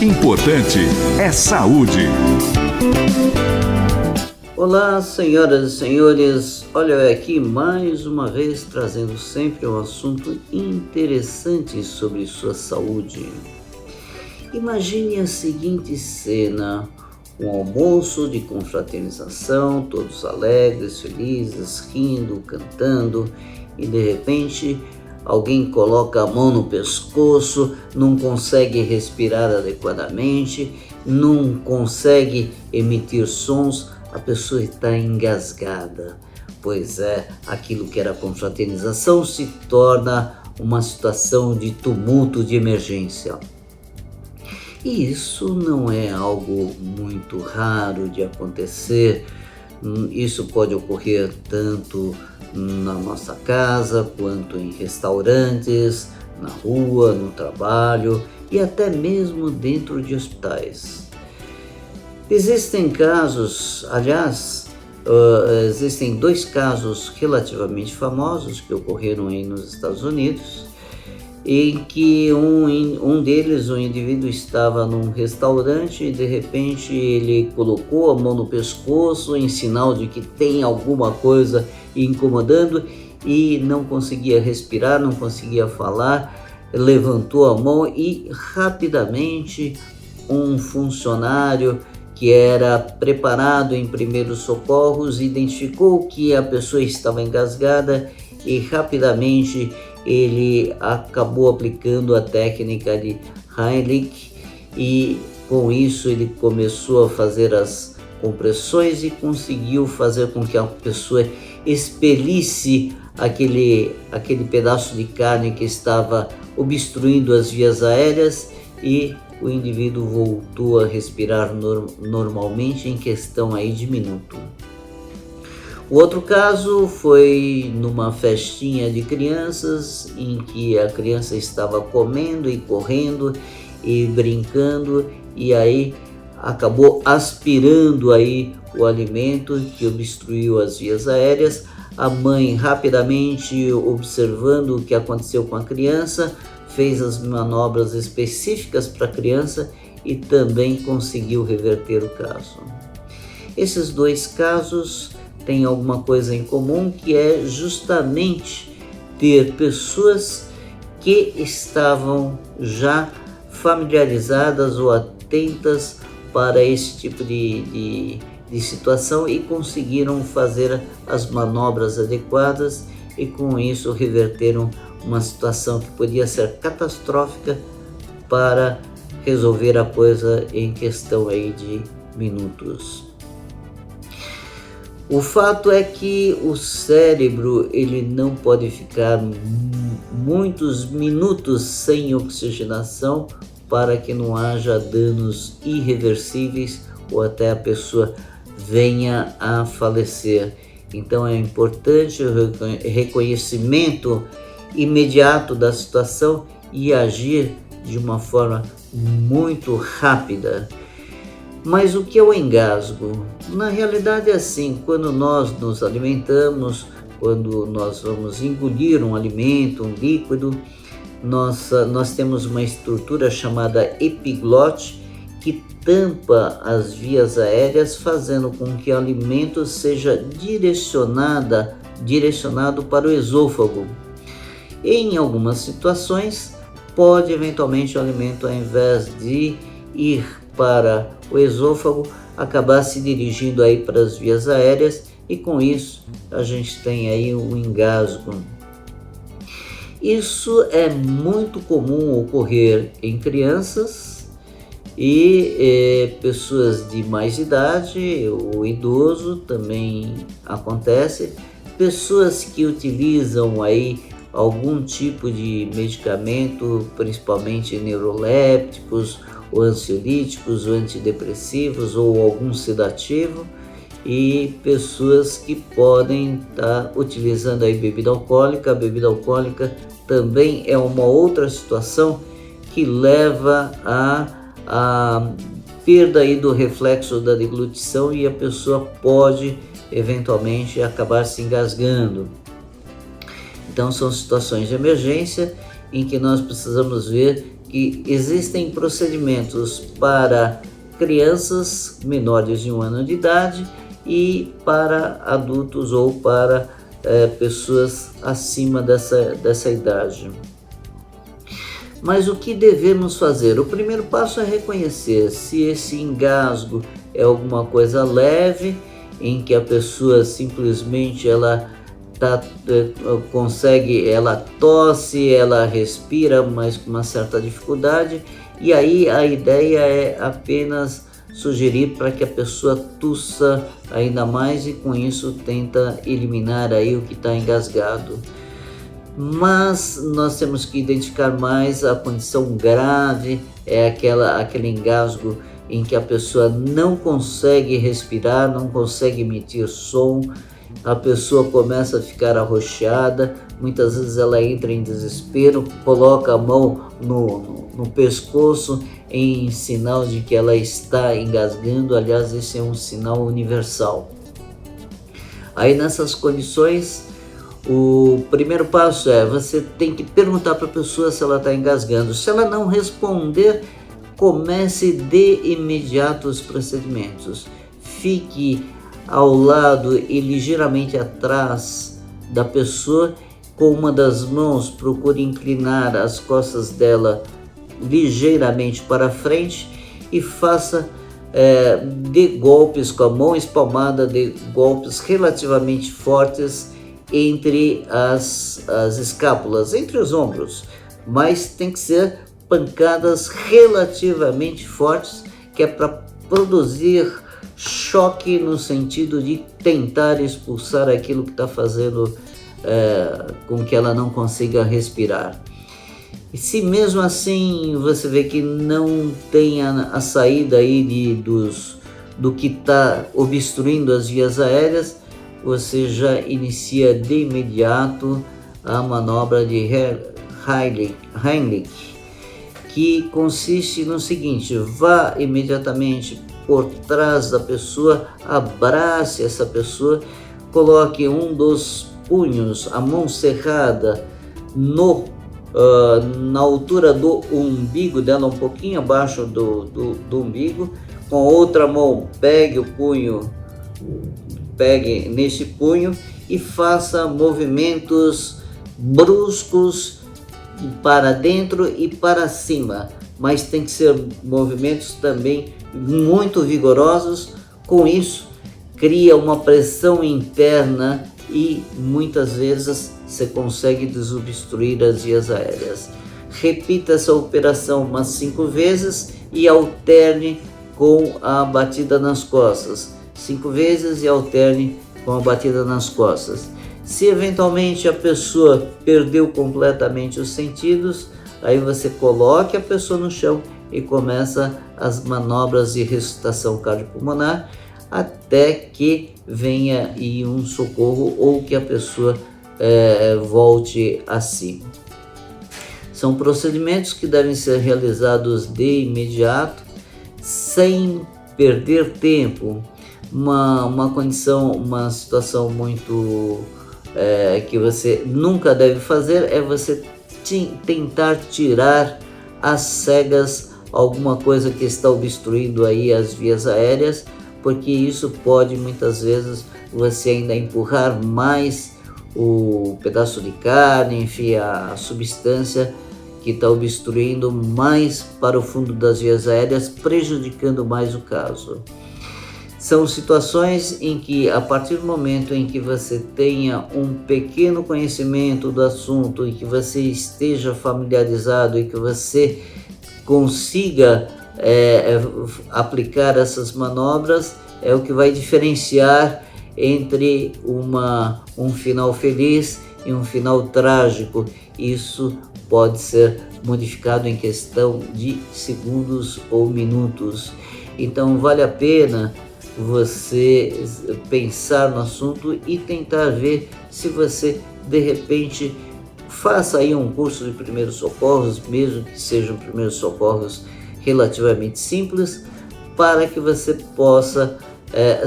Importante é saúde. Olá, senhoras e senhores, olha eu aqui mais uma vez trazendo sempre um assunto interessante sobre sua saúde. Imagine a seguinte cena: um almoço de confraternização, todos alegres, felizes, rindo, cantando, e de repente alguém coloca a mão no pescoço, não consegue respirar adequadamente, não consegue emitir sons, a pessoa está engasgada. Pois é, aquilo que era confraternização se torna uma situação de tumulto, de emergência. E isso não é algo muito raro de acontecer. Isso pode ocorrer tanto na nossa casa, quanto em restaurantes, na rua, no trabalho e até mesmo dentro de hospitais. Existem casos, aliás, existem 2 casos relativamente famosos que ocorreram aí nos Estados Unidos, em que um deles, um indivíduo estava num restaurante e de repente ele colocou a mão no pescoço em sinal de que tem alguma coisa incomodando e não conseguia respirar, não conseguia falar, levantou a mão e rapidamente um funcionário que era preparado em primeiros socorros identificou que a pessoa estava engasgada e rapidamente ele acabou aplicando a técnica de Heimlich e com isso ele começou a fazer as compressões e conseguiu fazer com que a pessoa expelisse aquele pedaço de carne que estava obstruindo as vias aéreas e o indivíduo voltou a respirar normalmente em questão aí de minuto. O outro caso foi numa festinha de crianças em que a criança estava comendo e correndo e brincando e aí acabou aspirando aí o alimento que obstruiu as vias aéreas. A mãe rapidamente observando o que aconteceu com a criança, fez as manobras específicas para a criança e também conseguiu reverter o caso. Esses 2 casos têm alguma coisa em comum, que é justamente ter pessoas que estavam já familiarizadas ou atentas para esse tipo de situação e conseguiram fazer as manobras adequadas e com isso reverteram uma situação que podia ser catastrófica para resolver a coisa em questão aí de minutos. O fato é que o cérebro ele não pode ficar muitos minutos sem oxigenação para que não haja danos irreversíveis ou até a pessoa venha a falecer. Então é importante o reconhecimento imediato da situação e agir de uma forma muito rápida. Mas o que é o engasgo? Na realidade é assim, quando nós nos alimentamos, quando nós vamos engolir um alimento, um líquido, nós temos uma estrutura chamada epiglote que tampa as vias aéreas, fazendo com que o alimento seja direcionado para o esôfago. Em algumas situações, pode eventualmente o alimento, ao invés de ir para o esôfago, acabar se dirigindo aí para as vias aéreas e com isso a gente tem aí um engasgo. Isso é muito comum ocorrer em crianças e pessoas de mais idade, o idoso também acontece, pessoas que utilizam aí algum tipo de medicamento, principalmente neurolépticos, ou ansiolíticos, ou antidepressivos, ou algum sedativo, e pessoas que podem estar utilizando aí bebida alcoólica. A bebida alcoólica também é uma outra situação que leva a perda aí do reflexo da deglutição e a pessoa pode eventualmente acabar se engasgando. Então são situações de emergência em que nós precisamos ver que existem procedimentos para crianças menores de 1 ano de idade e para adultos ou para pessoas acima dessa idade. Mas o que devemos fazer? O primeiro passo é reconhecer se esse engasgo é alguma coisa leve, em que a pessoa simplesmente ela tosse, ela respira, mas com uma certa dificuldade, e aí a ideia é apenas sugerir para que a pessoa tussa ainda mais e com isso tenta eliminar aí o que está engasgado. Mas nós temos que identificar mais a condição grave, é aquele engasgo em que a pessoa não consegue respirar, não consegue emitir som, a pessoa começa a ficar arroxeada, muitas vezes ela entra em desespero, coloca a mão no pescoço em sinal de que ela está engasgando. Aliás, esse é um sinal universal. Aí nessas condições, o primeiro passo é você tem que perguntar para a pessoa se ela está engasgando. Se ela não responder, comece de imediato os procedimentos. Fique ao lado e ligeiramente atrás da pessoa, com uma das mãos procure inclinar as costas dela ligeiramente para frente e faça de golpes com a mão espalmada, de golpes relativamente fortes entre as escápulas, entre os ombros, mas tem que ser pancadas relativamente fortes, que é para produzir choque no sentido de tentar expulsar aquilo que está fazendo com que ela não consiga respirar. E se mesmo assim você vê que não tem a saída aí do que está obstruindo as vias aéreas, você já inicia de imediato a manobra de Heimlich, que consiste no seguinte: vá imediatamente por trás da pessoa, abrace essa pessoa, coloque um dos punhos, a mão cerrada, na altura do umbigo dela, um pouquinho abaixo do umbigo. Com a outra mão, pegue nesse punho e faça movimentos bruscos para dentro e para cima, mas tem que ser movimentos também muito vigorosos. Com isso, cria uma pressão interna e muitas vezes você consegue desobstruir as vias aéreas. Repita essa operação umas 5 vezes e alterne com a batida nas costas. 5 vezes e alterne com a batida nas costas. Se eventualmente a pessoa perdeu completamente os sentidos, aí você coloque a pessoa no chão e começa as manobras de ressuscitação cardiopulmonar até que venha aí um socorro ou que a pessoa volte a si. São procedimentos que devem ser realizados de imediato, sem perder tempo. Uma situação muito que você nunca deve fazer é você tentar tirar às cegas alguma coisa que está obstruindo aí as vias aéreas, porque isso pode muitas vezes você ainda empurrar mais o pedaço de carne, enfim, a substância que está obstruindo mais para o fundo das vias aéreas, prejudicando mais o caso. São situações em que, a partir do momento em que você tenha um pequeno conhecimento do assunto e que você esteja familiarizado e que você consiga aplicar essas manobras, é o que vai diferenciar entre um final feliz e um final trágico. Isso pode ser modificado em questão de segundos ou minutos. Então vale a pena você pensar no assunto e tentar ver se você de repente faça aí um curso de primeiros socorros, mesmo que sejam primeiros socorros relativamente simples, para que você possa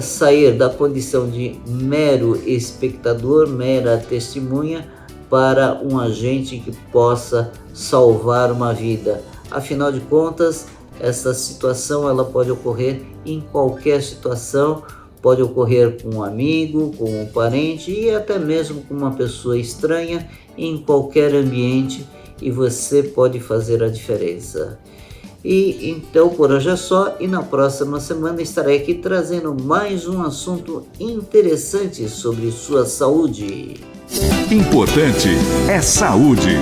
sair da condição de mero espectador, mera testemunha, para um agente que possa salvar uma vida. Afinal de contas, essa situação ela pode ocorrer em qualquer situação, pode ocorrer com um amigo, com um parente e até mesmo com uma pessoa estranha em qualquer ambiente, e você pode fazer a diferença. E então por hoje é só, e na próxima semana estarei aqui trazendo mais um assunto interessante sobre sua saúde. Importante é saúde.